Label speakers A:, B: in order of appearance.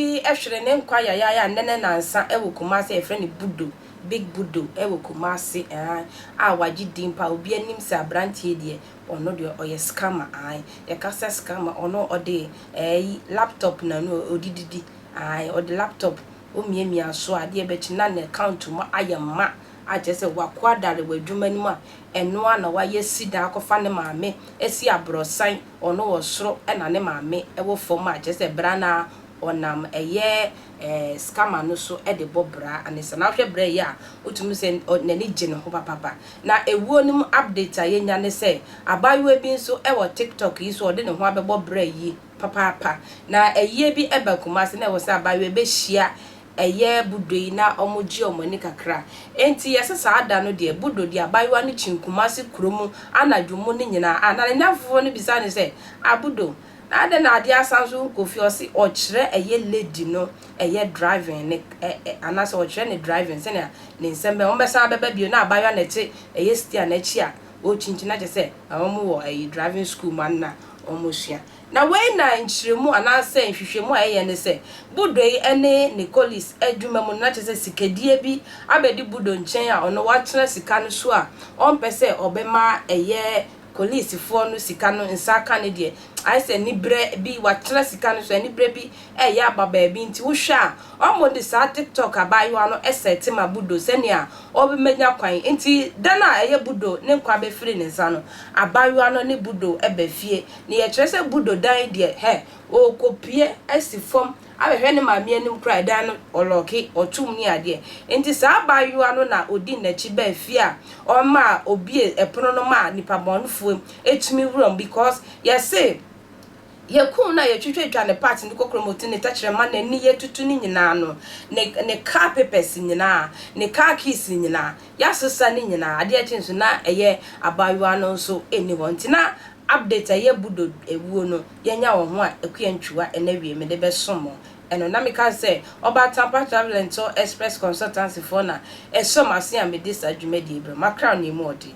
A: bi ehwere ne nkwa ya nene nansa ewo Kumasi e friend Budo big Budo ewo Kumasi a waji dimpa obi anim se abrantie de ono de oye scammer ye kasa scammer ono ode laptop na no odididi ode laptop o miemia so ade be china na account mo ayema ajese wakwadare wadwuma ni ma eno ana waye sida akofa ne maame esi abrosan ono wo soro na ne maame ewo fom ajese brana onam scammer no so de bobra anisa na hwe bra ya otumi se nani gye ne ho papa na ewuo nim update ayenya ne se abayewa bi nso ewo TikTok yi so de ne ho abebo bra yi papa na bi eba Kumasi na wo se abayewa be hia Budo na omoji omani kakra enti yesa saada no de Budo de abayewa ne Kumasi kuromu anadwomu ne nyina ana nyafo ne bisa ne se abudo na ade na ade asanso kofi osi o kire Lled no driving ne anase o kire ne driving se ne nsembe o besa beba bio na abayewa na te stia na chi a o chinchina je se awomu wo driving school man na omosia na we na nchiremu anase nhwehwemu ne se Budo ene Nicolis adwuma mu na chese sikadie bi abedi Budo nchen a ono watena sika no so a on pese obema police for no sika no nsaka ne de I say ni bre bi watena sika no so ni bre bi baba bi nti wo hwa omo de sa TikTok abayewa no esete ma Budo sene a obi menya kwan nti dana Budo ne nkwa be firi ne nsa no abayewa no ne Budo ebe fie ne ye kire se Budo dan de o kopie asifom abehwe ne maame anim kra dan no oloki otum ni ade enti sa abayewa no na odi nachi ba fie a oma obi epono no ma nipa bonfo etumi wrom because say Yakun na ye twetwa ne part ni kokromoti ne tachere ma na ni ye tutu ni nyina no ne car papers nyina ne car keys nyina ya sesa ni nyina ade chinso na abayewa no so eni wonti na update Budo ewuo no yenya wo ho a ekuyantwa enawie me de besomo eno na meka say oba tampa travel and express consultancy for na esom ase am dis adwuma di ebra makra ni mu odi